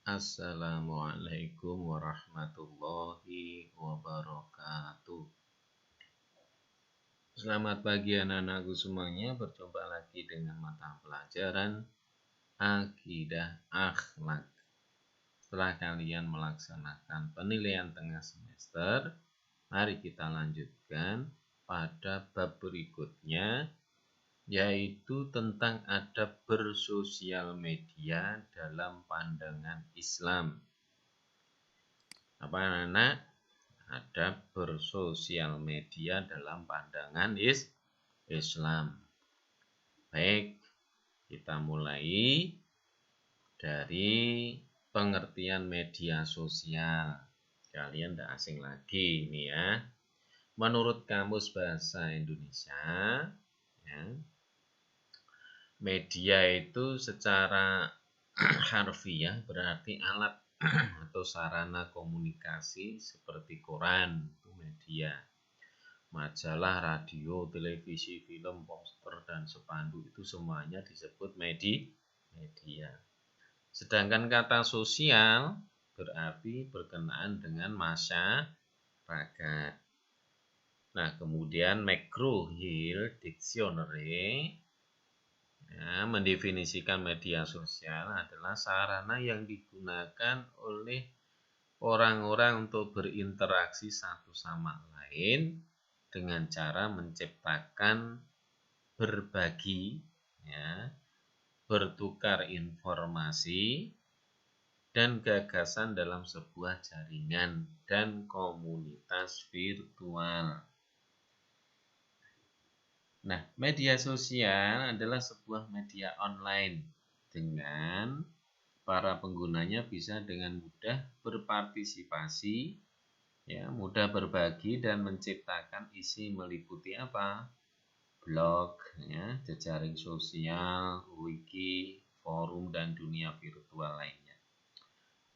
Assalamualaikum warahmatullahi wabarakatuh. Selamat pagi anak-anakku semuanya. Berjumpa lagi dengan mata pelajaran Akidah Akhlak. Setelah kalian melaksanakan penilaian tengah semester, mari kita lanjutkan pada bab berikutnya, yaitu tentang adab bersosial media dalam pandangan Islam. Apa anak? Adab bersosial media dalam pandangan Islam. Baik, kita mulai dari pengertian media sosial. Kalian tidak asing lagi ini ya. Menurut Kamus Bahasa Indonesia, ya, media itu secara harfiah berarti alat atau sarana komunikasi seperti koran, itu media, majalah, radio, televisi, film, poster, dan spanduk itu semuanya disebut media. Sedangkan kata sosial berarti berkenaan dengan masyarakat. Nah, kemudian McGraw-Hill Dictionary mendefinisikan media sosial adalah sarana yang digunakan oleh orang-orang untuk berinteraksi satu sama lain dengan cara menciptakan, berbagi, ya, bertukar informasi dan gagasan dalam sebuah jaringan dan komunitas virtual. Nah, media sosial adalah sebuah media online dengan para penggunanya bisa dengan mudah berpartisipasi, ya, mudah berbagi dan menciptakan isi meliputi apa? Blog, ya, jejaring sosial, wiki, forum, dan dunia virtual lainnya.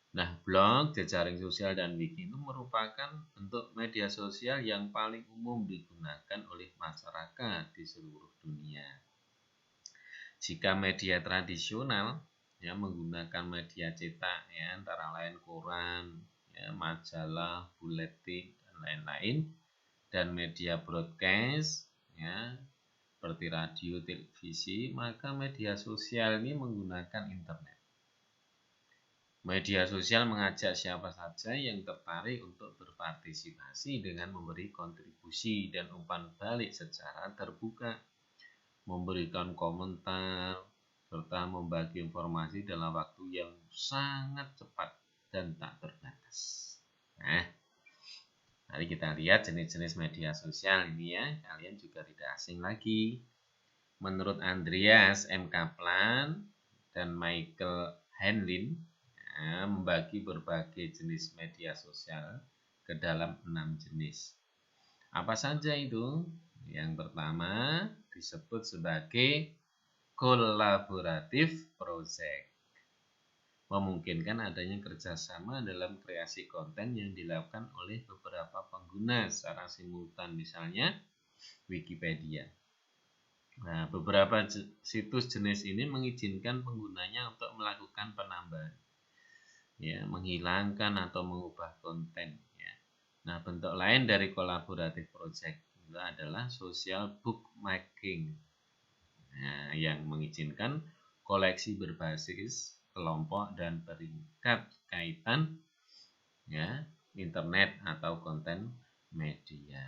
Nah, blog, jejaring sosial, dan wiki itu merupakan bentuk media sosial yang paling umum digunakan oleh masyarakat di seluruh dunia. Jika media tradisional, ya, menggunakan media cetak, ya, antara lain koran, ya, majalah, buletin, dan lain-lain, dan media broadcast, ya, seperti radio, televisi, maka media sosial ini menggunakan internet. Media sosial mengajak siapa saja yang tertarik untuk berpartisipasi dengan memberi kontribusi dan umpan balik secara terbuka, memberikan komentar, serta membagi informasi dalam waktu yang sangat cepat dan tak terbatas. Nah, mari kita lihat jenis-jenis media sosial ini ya. Kalian juga tidak asing lagi. Menurut Andreas M. Kaplan dan Michael Hanlin, membagi berbagai jenis media sosial ke dalam 6 jenis. Apa saja itu? Yang pertama disebut sebagai kolaboratif project. Memungkinkan adanya kerjasama dalam kreasi konten yang dilakukan oleh beberapa pengguna secara simultan, misalnya Wikipedia. Nah, beberapa situs jenis ini mengizinkan penggunanya untuk melakukan penambahan, ya, menghilangkan atau mengubah konten, ya. Nah, bentuk lain dari kolaboratif project itu adalah social bookmarking, nah, yang mengizinkan koleksi berbasis kelompok dan peringkat kaitan, ya, internet atau konten media.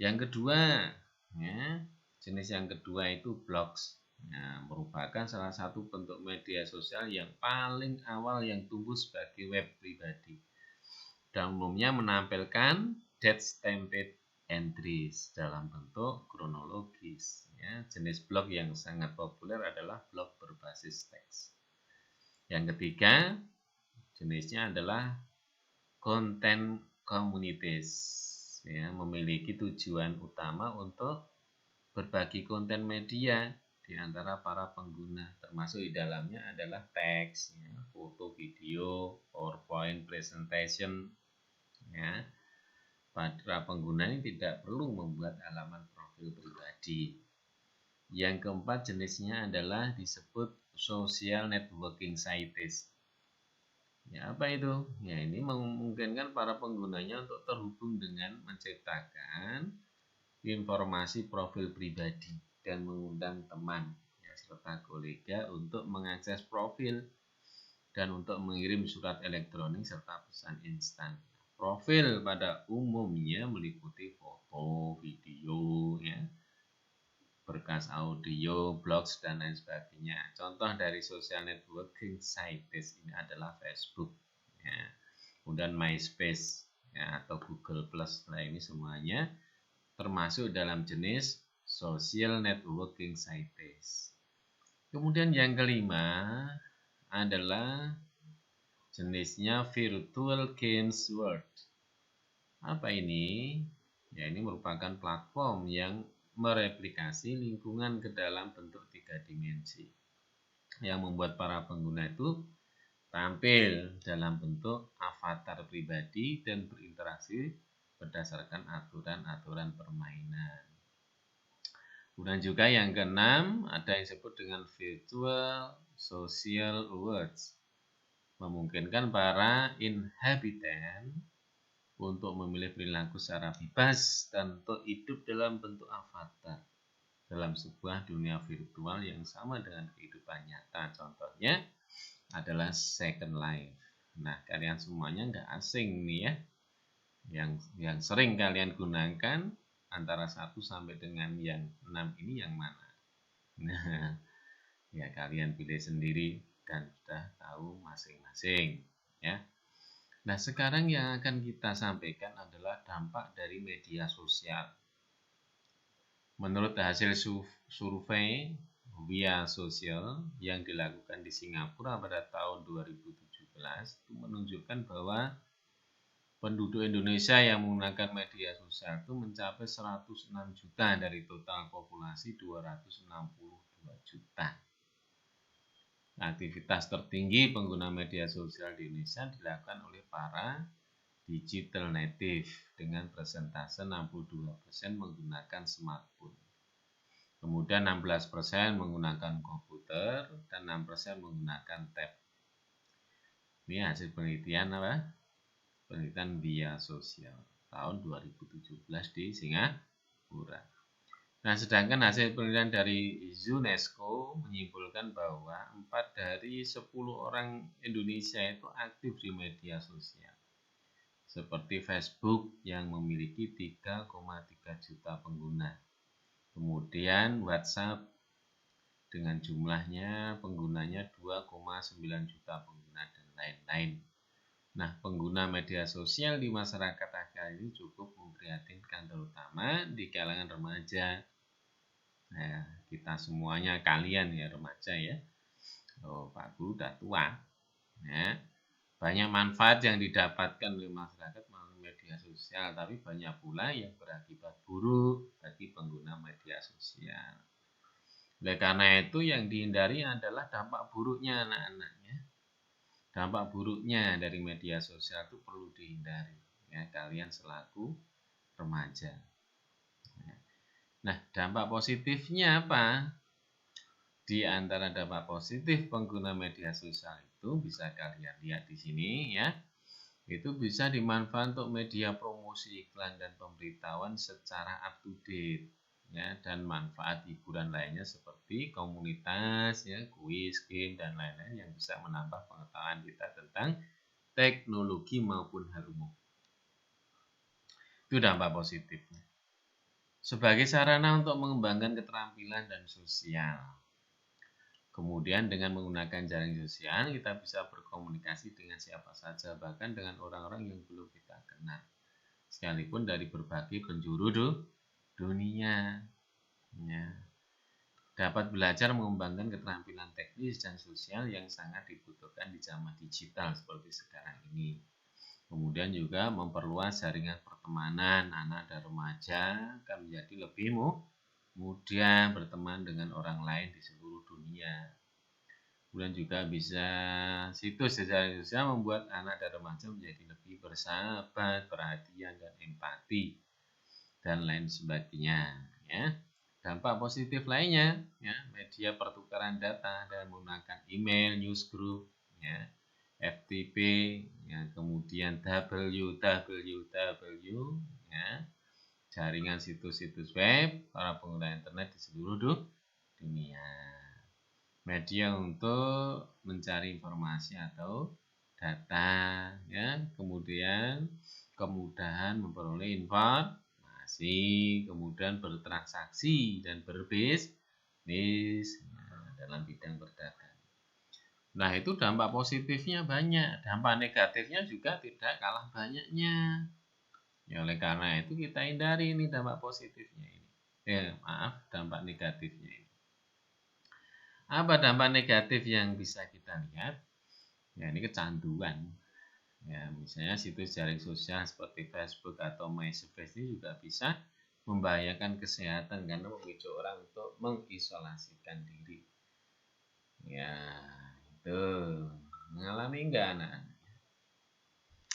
Yang kedua, ya, jenis yang kedua itu blogs. Nah, merupakan salah satu bentuk media sosial yang paling awal yang tumbuh sebagai web pribadi dan umumnya menampilkan date-stamped entries dalam bentuk kronologis, ya. Jenis blog yang sangat populer adalah blog berbasis teks. Yang ketiga jenisnya adalah content communities, ya, memiliki tujuan utama untuk berbagi konten media di antara para pengguna, termasuk di dalamnya adalah teks, ya, foto, video, PowerPoint presentation, ya. Para pengguna ini tidak perlu membuat halaman profil pribadi. Yang keempat jenisnya adalah disebut social networking sites. Ya, apa itu? Ya, ini memungkinkan para penggunanya untuk terhubung dengan menciptakan informasi profil pribadi dan mengundang teman ya, serta kolega untuk mengakses profil dan untuk mengirim surat elektronik serta pesan instan. Profil pada umumnya meliputi foto, video, ya, berkas audio, blogs, dan lain sebagainya. Contoh dari social networking sites ini adalah Facebook, ya, kemudian MySpace, ya, atau Google Plus. Nah, ini semuanya termasuk dalam jenis social networking sites. Kemudian yang kelima adalah jenisnya virtual games world. Apa ini? Ya, ini merupakan platform yang mereplikasi lingkungan ke dalam bentuk 3 dimensi yang membuat para pengguna itu tampil dalam bentuk avatar pribadi dan berinteraksi berdasarkan aturan-aturan permainan. Kemudian juga yang keenam ada yang disebut dengan virtual social worlds, memungkinkan para inhabitant untuk memilih perilaku secara bebas dan untuk hidup dalam bentuk avatar dalam sebuah dunia virtual yang sama dengan kehidupan nyata. Contohnya adalah Second Life. Nah, kalian semuanya nggak asing nih ya. Yang sering kalian gunakan antara 1 sampai dengan yang 6 ini yang mana? Nah, ya kalian pilih sendiri dan sudah tahu masing-masing ya. Nah, sekarang yang akan kita sampaikan adalah dampak dari media sosial. Menurut hasil survei via sosial yang dilakukan di Singapura pada tahun 2017 itu menunjukkan bahwa penduduk Indonesia yang menggunakan media sosial itu mencapai 106 juta dari total populasi 262 juta. Aktivitas tertinggi pengguna media sosial di Indonesia dilakukan oleh para digital native dengan persentase 62% menggunakan smartphone. Kemudian 16% menggunakan komputer dan 6% menggunakan tab. Ini hasil penelitian apa? Penelitian via sosial tahun 2017 di Singapura. Nah, sedangkan hasil penelitian dari UNESCO menyimpulkan bahwa 4 dari 10 orang Indonesia itu aktif di media sosial. Seperti Facebook yang memiliki 3,3 juta pengguna. Kemudian WhatsApp dengan jumlahnya penggunanya 2,9 juta pengguna dan lain-lain. Nah, pengguna media sosial di masyarakat akhir ini cukup memprihatinkan terutama di kalangan remaja. Nah, kita semuanya kalian ya remaja ya. Oh, Pak Guru udah tua. Ya. Banyak manfaat yang didapatkan oleh masyarakat melalui media sosial, tapi banyak pula yang berakibat buruk bagi pengguna media sosial. Oleh karena itu yang dihindari adalah dampak buruknya anak-anaknya. Dampak buruknya dari media sosial itu perlu dihindari ya kalian selaku remaja. Nah, dampak positifnya apa? Di antara dampak positif pengguna media sosial itu bisa kalian lihat di sini ya. Itu bisa dimanfaatkan untuk media promosi iklan dan pemberitahuan secara up to date ya, dan manfaat hiburan lainnya seperti komunitas ya, kuis, game dan lain-lain yang bisa menambah pengetahuan kita tentang teknologi maupun hal umum. Itu dampak positifnya. Sebagai sarana untuk mengembangkan keterampilan dan sosial. Kemudian dengan menggunakan jaring sosial, kita bisa berkomunikasi dengan siapa saja, bahkan dengan orang-orang yang belum kita kenal. Sekalipun dari berbagai penjuru dunia. Ya. Dapat belajar mengembangkan keterampilan teknis dan sosial yang sangat dibutuhkan di zaman digital seperti sekarang ini. Kemudian juga memperluas jaringan pertemanan anak dan remaja akan menjadi lebih mudah berteman dengan orang lain di seluruh dunia. Kemudian juga bisa situs jaring sosial membuat anak dan remaja menjadi lebih bersahabat, perhatian dan empati dan lain sebagainya ya. Dampak positif lainnya ya, media pertukaran data dan menggunakan email, newsgroup ya, FTP, ya, kemudian www, ya, jaringan situs-situs web para pengguna internet di seluruh dunia. Media untuk mencari informasi atau data, ya, kemudian kemudahan memperoleh informasi, kemudian bertransaksi dan berbisnis dalam bidang perdagangan. Nah, itu dampak positifnya banyak, dampak negatifnya juga tidak kalah banyaknya. Ya, oleh karena itu kita hindari ini dampak positifnya ini. Dampak negatifnya ini. Apa dampak negatif yang bisa kita lihat? Ya, ini kecanduan. Ya, misalnya situs jaring sosial seperti Facebook atau MySpace ini juga bisa membahayakan kesehatan karena memicu orang untuk mengisolasikan diri. Ya, itu mengalami enggak anak?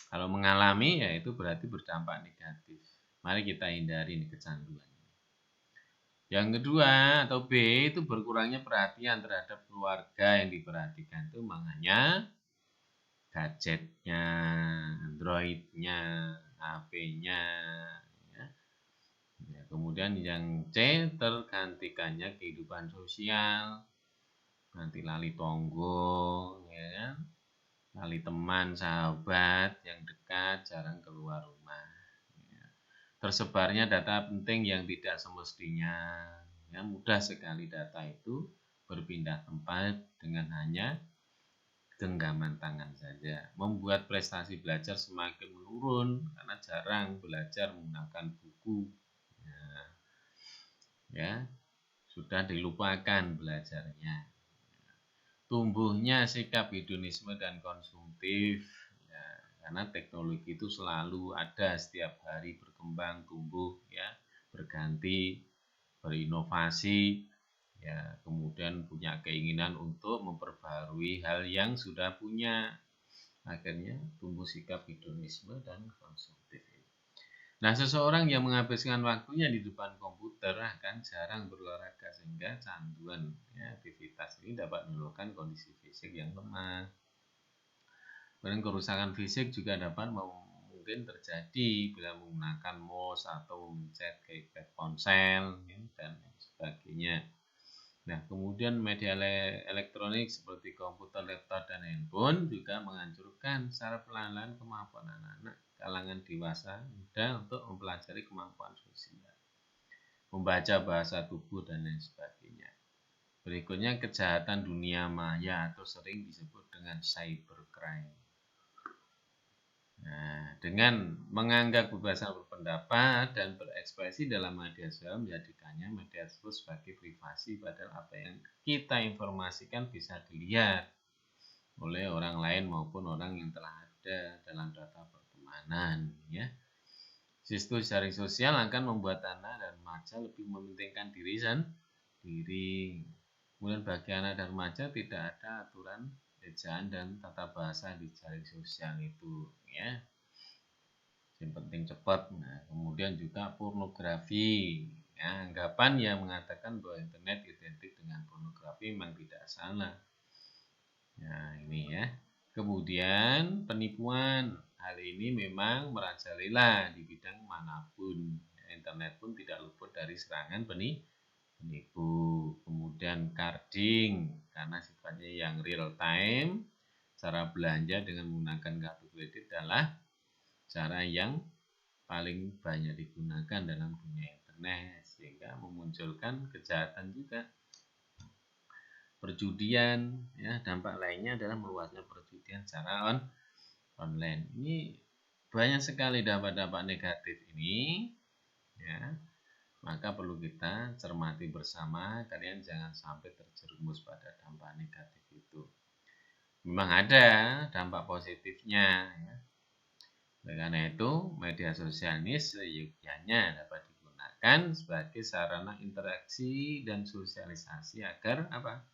Kalau mengalami ya itu berarti berdampak negatif. Mari kita hindari ini kecanduan. Yang kedua atau B itu berkurangnya perhatian terhadap keluarga yang diperhatikan itu makanya gadgetnya, Androidnya, HP-nya. Ya. Ya, kemudian yang C tergantikannya kehidupan sosial, nanti lali tonggo, ya kan? Lali teman, sahabat yang dekat, jarang keluar rumah. Ya. Tersebarnya data penting yang tidak semestinya. Ya, mudah sekali data itu berpindah tempat dengan hanya genggaman tangan saja. Membuat prestasi belajar semakin menurun karena jarang belajar menggunakan buku. Ya, sudah dilupakan belajarnya. Tumbuhnya sikap hedonisme dan konsumtif, ya, karena teknologi itu selalu ada setiap hari berkembang, tumbuh, ya, berganti, berinovasi, ya, kemudian punya keinginan untuk memperbarui hal yang sudah punya, akhirnya tumbuh sikap hedonisme dan konsumtif. Nah, seseorang yang menghabiskan waktunya di depan komputer akan jarang berolahraga sehingga canduan, ya, aktivitas ini dapat menimbulkan kondisi fisik yang lemah. Kemudian kerusakan fisik juga dapat mungkin terjadi bila menggunakan mouse atau mencet keypad ponsel, ya, dan sebagainya. Nah, kemudian media elektronik seperti komputer, laptop, dan handphone juga menghancurkan secara perlahan-lahan kemampuan anak-anak kalangan dewasa muda untuk mempelajari kemampuan sosial, membaca bahasa tubuh, dan lain sebagainya. Berikutnya kejahatan dunia maya atau sering disebut dengan cybercrime. Nah, dengan menganggap kebebasan berpendapat dan berekspresi dalam media sosial menjadikannya media tersebut sebagai privasi, padahal apa yang kita informasikan bisa dilihat oleh orang lain maupun orang yang telah ada dalam data pertemanan, ya. Situs jaring sosial akan membuat anak dan remaja lebih mementingkan diri sendiri. Kemudian bagi anak dan remaja tidak ada aturan ejaan dan tata bahasa di jaring sosial itu, ya. Yang penting cepat. Nah, kemudian juga pornografi. Ya, anggapan yang mengatakan bahwa internet identik dengan pornografi memang tidak salah. Nah, ini ya. Kemudian penipuan. Hal ini memang merajalela di bidang manapun. Internet pun tidak luput dari serangan penipu. Kemudian carding karena sifatnya yang real time. Cara belanja dengan menggunakan kartu kredit adalah cara yang paling banyak digunakan dalam dunia internet sehingga memunculkan kejahatan juga. Perjudian, ya, dampak lainnya adalah meluasnya perjudian secara online. Ini banyak sekali dampak-dampak negatif ini, ya. Maka perlu kita cermati bersama, kalian jangan sampai terjerumus pada dampak negatif itu. Memang ada dampak positifnya, ya. Karena itu, media sosial ini seyogyanya dapat digunakan sebagai sarana interaksi dan sosialisasi agar apa?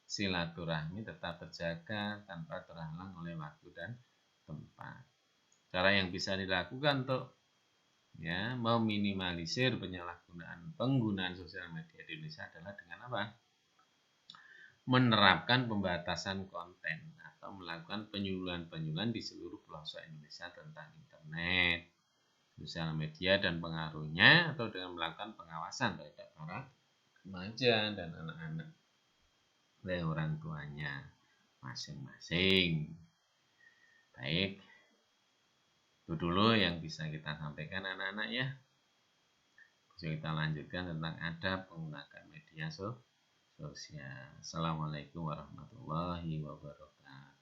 Silaturahmi tetap terjaga tanpa terhalang oleh waktu dan tempat. Cara yang bisa dilakukan untuk, ya, meminimalisir penggunaan sosial media di Indonesia adalah dengan apa? Menerapkan pembatasan konten atau melakukan penyuluhan-penyuluhan di seluruh pelosok Indonesia tentang internet, sosial media dan pengaruhnya, atau dengan melakukan pengawasan terhadap para remaja dan anak-anak oleh orang tuanya masing-masing. Baik, itu dulu yang bisa kita sampaikan anak-anak ya. Bisa kita lanjutkan tentang adab menggunakan media sosial. Assalamualaikum warahmatullahi wabarakatuh.